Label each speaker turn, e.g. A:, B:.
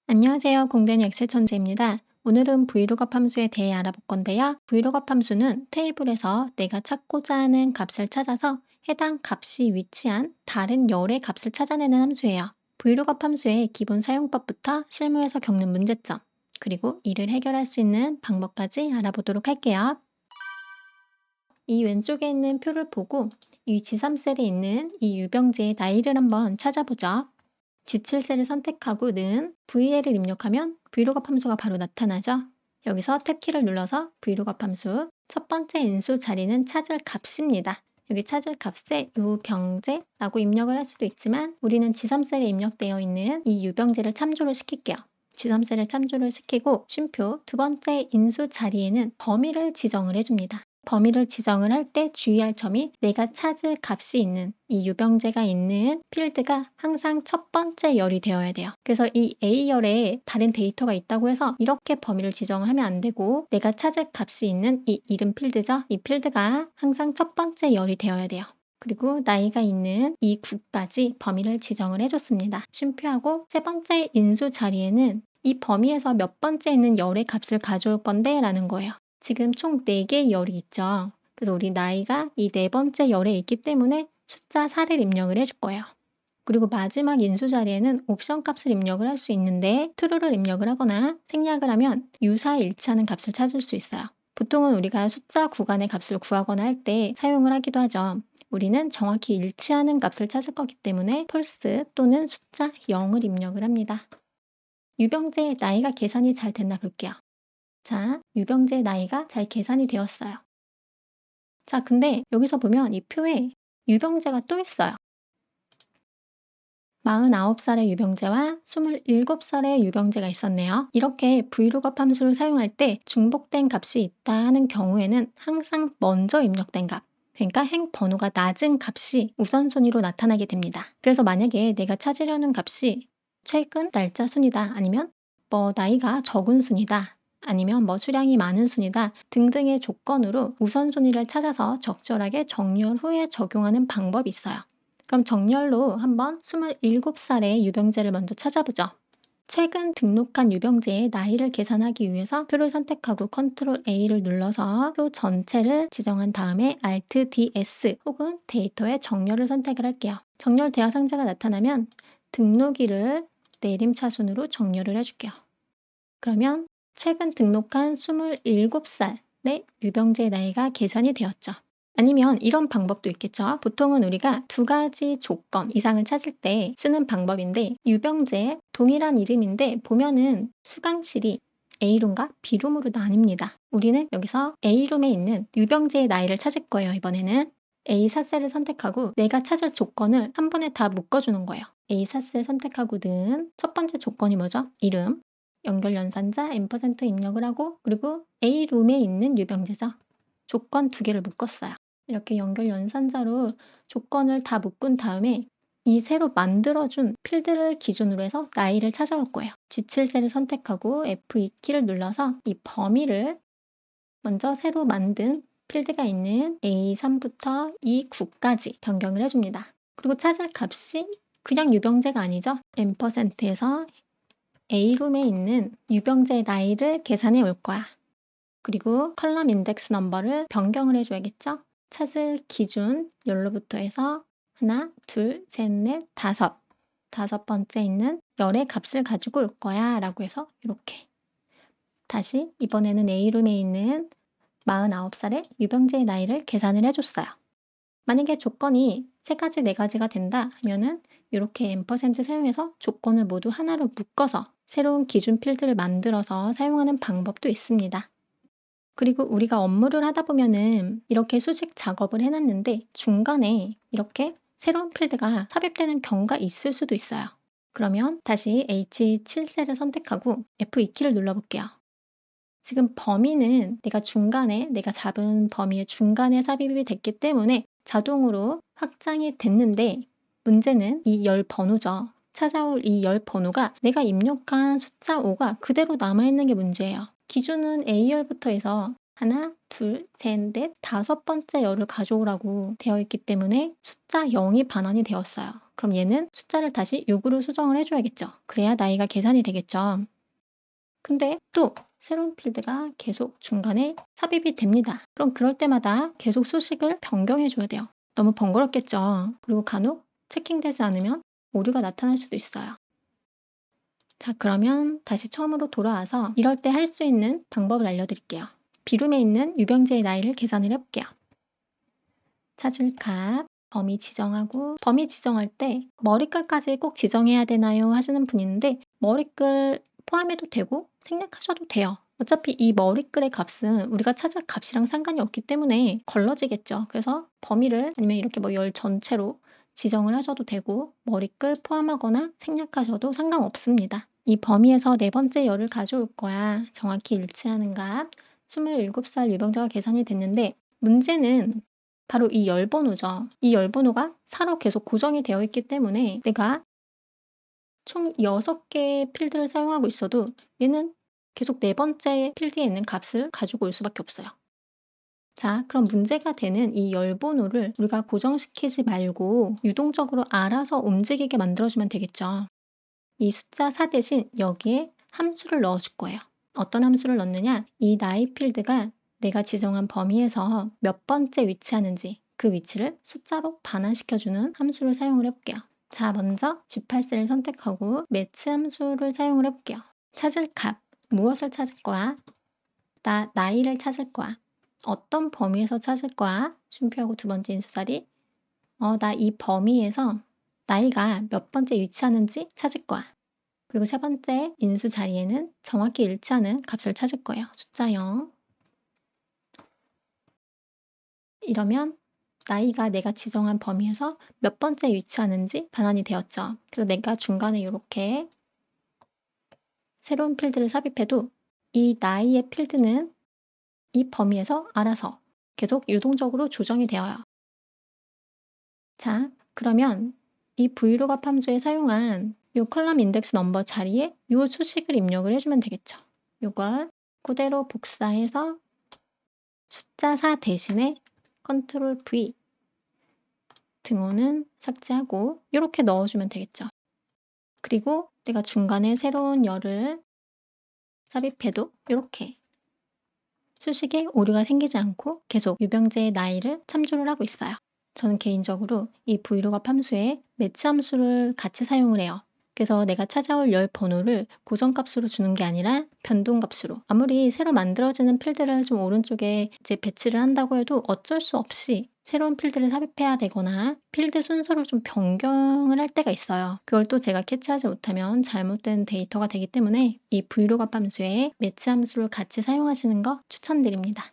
A: 안녕하세요. 공대는 엑셀 천재입니다. 오늘은 브이로그업 함수에 대해 알아볼 건데요. 브이로그업 함수는 테이블에서 내가 찾고자 하는 값을 찾아서 해당 값이 위치한 다른 열의 값을 찾아내는 함수예요. 브이로그업 함수의 기본 사용법부터 실무에서 겪는 문제점, 그리고 이를 해결할 수 있는 방법까지 알아보도록 할게요. 이 왼쪽에 있는 표를 보고 이 G3셀에 있는 이 유병재의 나이를 한번 찾아보죠. G7셀을 선택하고 는 VL을 입력하면 브이로그업 함수가 바로 나타나죠. 여기서 탭키를 눌러서 브이로그업 함수 첫 번째 인수 자리는 찾을 값입니다. 여기 찾을 값에 유병재라고 입력을 할 수도 있지만 우리는 G3셀에 입력되어 있는 이 유병재를 참조를 시킬게요. G3셀을 참조를 시키고 쉼표 두 번째 인수 자리에는 범위를 지정을 해줍니다. 범위를 지정을 할 때 주의할 점이 내가 찾을 값이 있는 이 유병재가 있는 필드가 항상 첫 번째 열이 되어야 돼요. 그래서 이 A열에 다른 데이터가 있다고 해서 이렇게 범위를 지정을 하면 안 되고 내가 찾을 값이 있는 이 이름 필드죠. 이 필드가 항상 첫 번째 열이 되어야 돼요. 그리고 나이가 있는 이 구까지 범위를 지정을 해줬습니다. 쉼표하고 세 번째 인수 자리에는 이 범위에서 몇 번째 있는 열의 값을 가져올 건데 라는 거예요. 지금 총 4개의 열이 있죠. 그래서 우리 나이가 이 네 번째 열에 있기 때문에 숫자 4를 입력을 해줄 거예요. 그리고 마지막 인수 자리에는 옵션 값을 입력을 할 수 있는데 true를 입력을 하거나 생략을 하면 유사일치하는 값을 찾을 수 있어요. 보통은 우리가 숫자 구간의 값을 구하거나 할 때 사용을 하기도 하죠. 우리는 정확히 일치하는 값을 찾을 거기 때문에 false 또는 숫자 0을 입력을 합니다. 유병재의 나이가 계산이 잘 됐나 볼게요. 자, 유병재의 나이가 잘 계산이 되었어요. 자, 근데 여기서 보면 이 표에 유병재가 또 있어요. 49살의 유병재와 27살의 유병재가 있었네요. 이렇게 브이로그업 함수를 사용할 때 중복된 값이 있다 하는 경우에는 항상 먼저 입력된 값, 그러니까 행 번호가 낮은 값이 우선순위로 나타나게 됩니다. 그래서 만약에 내가 찾으려는 값이 최근 날짜 순이다, 아니면 나이가 적은 순이다, 아니면 수량이 많은 순이다 등등의 조건으로 우선순위를 찾아서 적절하게 정렬 후에 적용하는 방법이 있어요. 그럼 정렬로 한번 27살의 유병재를 먼저 찾아보죠. 최근 등록한 유병재의 나이를 계산하기 위해서 표를 선택하고 컨트롤 A를 눌러서 표 전체를 지정한 다음에 Alt DS 혹은 데이터의 정렬을 선택을 할게요. 정렬 대화 상자가 나타나면 등록일을 내림차순으로 정렬을 해줄게요. 그러면 최근 등록한 27살의 유병재의 나이가 계산이 되었죠. 아니면 이런 방법도 있겠죠. 보통은 우리가 2가지 조건 이상을 찾을 때 쓰는 방법인데 유병재 동일한 이름인데 보면은 수강실이 A룸과 B룸으로 나뉩니다. 우리는 여기서 A룸에 있는 유병재의 나이를 찾을 거예요. 이번에는 A4셀을 선택하고 내가 찾을 조건을 한 번에 다 묶어주는 거예요. A4셀 선택하고 는 첫 번째 조건이 뭐죠? 이름, 연결 연산자, 앰퍼센트 입력을 하고 그리고 A룸에 있는 유병재죠. 조건 2개를 묶었어요. 이렇게 연결 연산자로 조건을 다 묶은 다음에 이 새로 만들어준 필드를 기준으로 해서 나이를 찾아올 거예요. G7셀을 선택하고 F2키를 눌러서 이 범위를 먼저 새로 만든 필드가 있는 A3부터 E9까지 변경을 해줍니다. 그리고 찾을 값이 그냥 유병재가 아니죠. 앰퍼센트에서 A룸에 있는 유병재의 나이를 계산해 올 거야. 그리고 컬럼 인덱스 넘버를 변경을 해줘야겠죠. 찾을 기준 열로부터 해서 하나, 둘, 셋, 넷, 다섯 번째 있는 열의 값을 가지고 올 거야 라고 해서 이렇게 다시 이번에는 A룸에 있는 49살의 유병재의 나이를 계산을 해줬어요. 만약에 조건이 3가지, 4가지가 된다 하면은 이렇게 앰퍼센트 사용해서 조건을 모두 하나로 묶어서 새로운 기준 필드를 만들어서 사용하는 방법도 있습니다. 그리고 우리가 업무를 하다 보면은 이렇게 수식 작업을 해놨는데 중간에 이렇게 새로운 필드가 삽입되는 경우가 있을 수도 있어요. 그러면 다시 H7셀을 선택하고 F2키를 눌러볼게요. 지금 범위는 내가 잡은 범위의 중간에 삽입이 됐기 때문에 자동으로 확장이 됐는데 문제는 이 열 번호죠. 찾아올 이 열 번호가 내가 입력한 숫자 5가 그대로 남아있는 게 문제예요. 기준은 A열부터 해서 하나, 둘, 셋, 넷, 5번째 열을 가져오라고 되어 있기 때문에 숫자 0이 반환이 되었어요. 그럼 얘는 숫자를 다시 6으로 수정을 해줘야겠죠. 그래야 나이가 계산이 되겠죠. 근데 또 새로운 필드가 계속 중간에 삽입이 됩니다. 그럼 그럴 때마다 계속 수식을 변경해 줘야 돼요. 너무 번거롭겠죠. 그리고 간혹 체킹되지 않으면 오류가 나타날 수도 있어요. 자, 그러면 다시 처음으로 돌아와서 이럴 때 할 수 있는 방법을 알려드릴게요. 비룸에 있는 유병재의 나이를 계산을 해볼게요. 찾을 값, 범위 지정하고, 범위 지정할 때 머리글까지 꼭 지정해야 되나요? 하시는 분 있는데 머리글 포함해도 되고 생략하셔도 돼요. 어차피 이 머리글의 값은 우리가 찾을 값이랑 상관이 없기 때문에 걸러지겠죠. 그래서 범위를 아니면 이렇게 뭐 열 전체로 지정을 하셔도 되고 머리글 포함하거나 생략하셔도 상관없습니다. 이 범위에서 네 번째 열을 가져올 거야. 정확히 일치하는 값. 27살 유병자가 계산이 됐는데 문제는 바로 이 열번호죠. 이 열번호가 4로 계속 고정이 되어 있기 때문에 내가 총 6개의 필드를 사용하고 있어도 얘는 계속 네 번째 필드에 있는 값을 가지고 올 수밖에 없어요. 자, 그럼 문제가 되는 이 열번호를 우리가 고정시키지 말고 유동적으로 알아서 움직이게 만들어주면 되겠죠. 이 숫자 4 대신 여기에 함수를 넣어줄 거예요. 어떤 함수를 넣느냐? 이 나이 필드가 내가 지정한 범위에서 몇 번째 위치하는지 그 위치를 숫자로 반환시켜주는 함수를 사용을 해볼게요. 자, 먼저 G8셀을 선택하고 매치 함수를 사용을 해볼게요. 찾을 값, 무엇을 찾을 거야? 나 나이를 찾을 거야. 어떤 범위에서 찾을 거야? 쉼표하고 두 번째 인수자리. 나 이 범위에서 나이가 몇 번째 위치하는지 찾을 거야. 그리고 세 번째 인수 자리에는 정확히 일치하는 값을 찾을 거예요. 숫자 0. 이러면 나이가 내가 지정한 범위에서 몇 번째 위치하는지 반환이 되었죠. 그래서 내가 중간에 이렇게 새로운 필드를 삽입해도 이 나이의 필드는 이 범위에서 알아서 계속 유동적으로 조정이 되어요. 자, 그러면 이 브이로그업 함수에 사용한 이 컬럼 인덱스 넘버 자리에 이 수식을 입력을 해주면 되겠죠. 이걸 그대로 복사해서 숫자 4 대신에 컨트롤 V 등호는 삭제하고 이렇게 넣어주면 되겠죠. 그리고 내가 중간에 새로운 열을 삽입해도 이렇게 수식에 오류가 생기지 않고 계속 유병재의 나이를 참조를 하고 있어요. 저는 개인적으로 이 브이로그업 함수에 매치 함수를 같이 사용을 해요. 그래서 내가 찾아올 열 번호를 고정값으로 주는 게 아니라 변동값으로. 아무리 새로 만들어지는 필드를 좀 오른쪽에 이제 배치를 한다고 해도 어쩔 수 없이 새로운 필드를 삽입해야 되거나 필드 순서를 좀 변경을 할 때가 있어요. 그걸 또 제가 캐치하지 못하면 잘못된 데이터가 되기 때문에 이 브이로그업 함수에 매치 함수를 같이 사용하시는 거 추천드립니다.